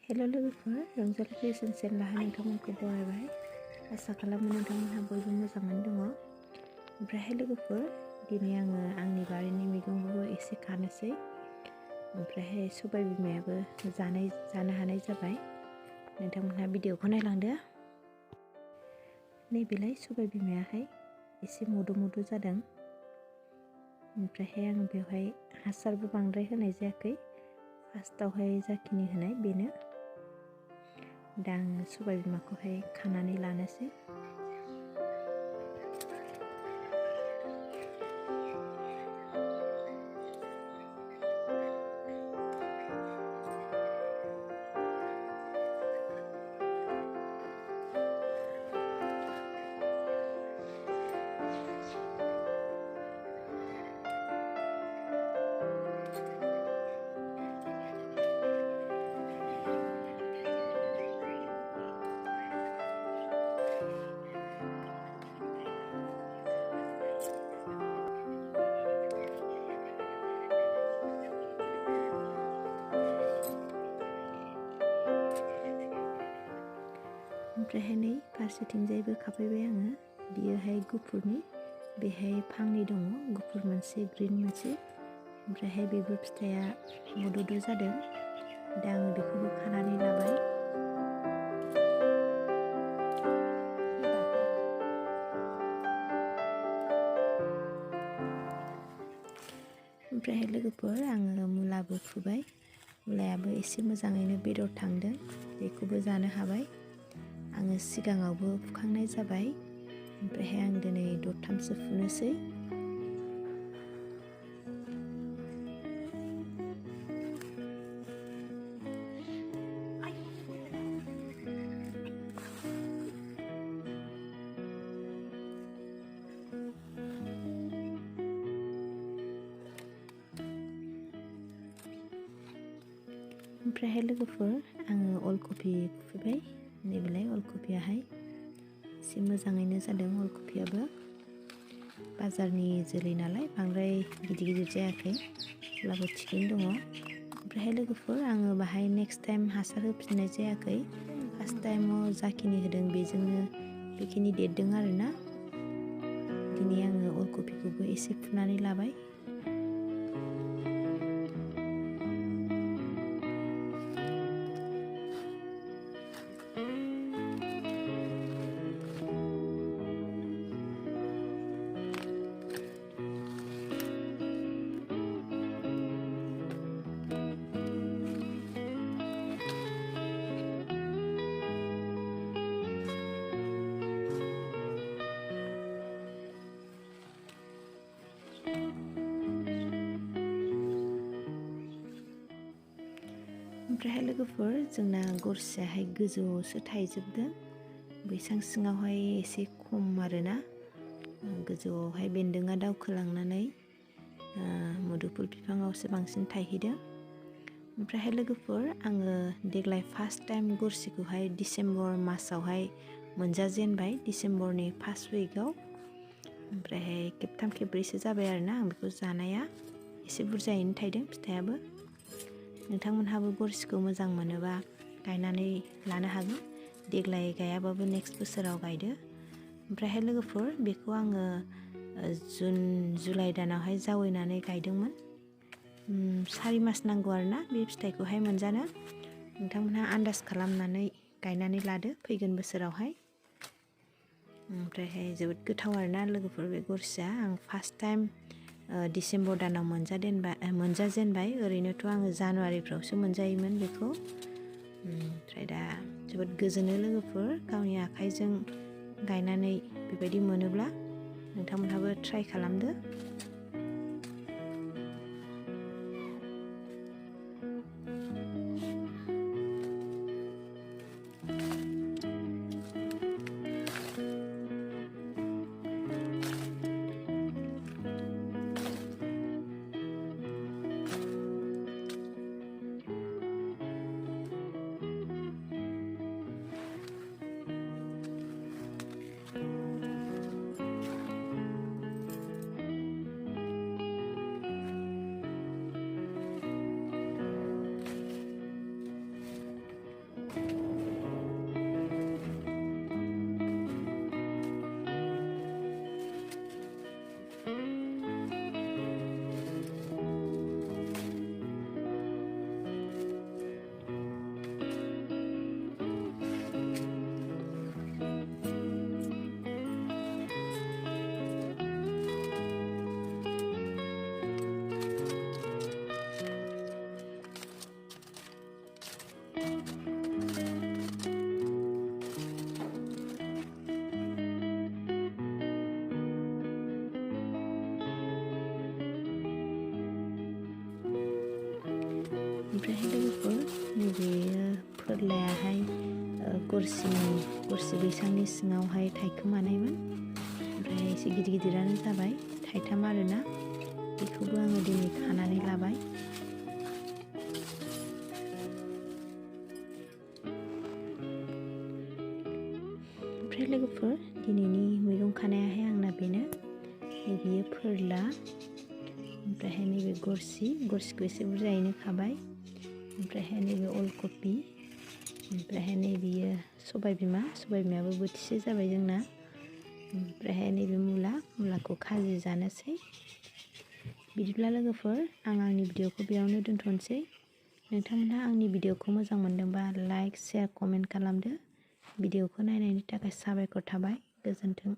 Hello लोगोफोर, रंजालिक्रिएशन चेनेलावहाय नोंथांमोनखौ बरायबाय। आसा खालामो नोंथांमोनहा बयबो मोजाङैनो दङ। ओमफ्रायहाय लोगोफोर, दिनै आङो आंनि बारिनि मैगंखौबो एसे खानोसै। ओमफ्रायहाय सबाय बिमायाबो जानो हानाय जाबाय। नोंथांमोनहा भिडिअखौ नायलांदो। नैबेलाय सबाय बिमायाहाय एसे मद' जादों। ओमफ्रायहाय आं बेवहाय हासारबो बांद्राय होनाय जायाखै। फार्स्टआवहाय जाखिनि होनाय बेनो। दा आङो सबाय बिमाखौहाय खानानै लानोसै। ओमफ्रायहाय नै फारसेथिंजायबो खाफैबाय आङो। बियोहाय गुफुरनि, बेहाय फांनै दङ, गुफुर मोनसे ग्रिन मोनसे। ओमफ्रायहाय बेबो फिथाइया मद'द' जादों। दा आङो बेखौबो खानानै लाबाय। ओमफ्रायहाय लोगोफोर, आङो मुलाबो फुबाय। मुलायाबो एसे मोजाङैनो बेदर थांदों, बेखौबो जानो हाबाय। आङो सिगाङावबो फुखांनाय जाबाय। ओमफ्रायहाय आं दिनै दरथामसो फुनोसै। ओमफ्रायहाय लोगोफोर, आङो अलकबि फुबाय। नैबेलाय अलकबियाहाय एसे मोजाङैनो जादों। अलकबियाबो बाजारनि जोलै नालाय बांद्राय गिदिर जायाखै, अब्लाबो थिगैनो दङ। ओमफ्रायहाय लोगोफोर, आङो बाहाय नेक्स्ट टाइम हासार होफिननाय जायाखै। फार्स्ट टाइमाव जाखिनि होदों बेजोंनो बेखिनि देरदों आरोना। दिनै आङो अलकबिखौबो एसे फुनानै लाबाय। ओमफ्रायहाय लोगोफोर, जोंना गरसियाहाय गोजौआवसो थाइजोबदों। बैसां सिङावहाय एसे खम आरोना। गोजौआवहाय बेन्दोंआ दावखोलांनानै मुदुफुल बिफाङावसो बांसिन थायहैदों। ओमफ्रायहाय लोगोफोर, आङो देग्लाय फार्स्ट टाइम गरसिखौहाय डिसेम्बर मासावहाय मोनजाजेनबाय, डिसेम्बरनि फार्स्ट उइकआव। ओमफ्रायहाय खेबथाम खेबब्रैसो जाबाय आरोना आं बेखौ जानाया। एसे बुरजायैनो थायदों फिथाइयाबो। नोंथांमोनहाबो गरसिखौ मोजां मोनोबा गायनानै लानो हागोन। देग्लाय गायाबाबो नेक्स्ट बोसोराव गायदो। ओमफ्रायहाय लोगोफोर, बेखौ आङो जुन जुलाइ दानावहाय जावैनानै गायदोंमोन। 4 मास नांगौ आरोना बे फिथाइखौहाय मोनजानो। नोंथांमोनहा आन्दाज खालामनानै गायनानै लादो फैगोन बोसोरावहाय। ओमफ्रायहाय जोबोद गोथाव आरोना लोगोफोर बे गरसिया। आं फार्स्ट टाइम डिसेम्बर दानाव मोनजाजेनबाय। ओरैनोथ' आङो जानुवारिफ्रावसो मोनजायोमोन बेखौ। ओमफ्राय दा जोबोद गोजोनो लोगोफोर, गावनि आखाइजों गायनानै बेबायदि मोनोब्ला। नोंथांमोनहाबो ट्राइ खालामदो। ओमफ्रायहाय लोगोफोर नैबे फोरलायाहाय गरसि बैसांनि सिङावहाय थायखोमानायमोन। ओमफ्राय एसे गिदिर गिदिरानो जाबाय, थाइथाम आरोना। बेखौबो आङो दिनै खानानै लाबाय। ओमफ्राय लोगोफोर दिनैनि मैगं खानायाहाय आंना बेनो। नैबेयो फोरला, ओमफ्रायहाय नैबे गरसिखौ एसे बुरजायैनो खाबाय। ओमफ्रायहाय नैबे अलकपि, ओमफ्रायहाय नैबेयो सबायबिमायाबो बोथिसे जाबाय जोंना। ओमफ्रायहाय नैबे मुलाखौ खाजि जानोसै। बिदिब्ला लोगोफोर आं आंनि भिडिअखौ बेयावनो दोनथ'नोसै। नोंथांमोनहा आंनि भिडिअखौ मोजां मोनदोंबा लाइक, शेयार, कमेन्ट खालामदो। भिडिअखौ नायनायनि थाखाय साबायखर थाबाय। गोजोन्थों।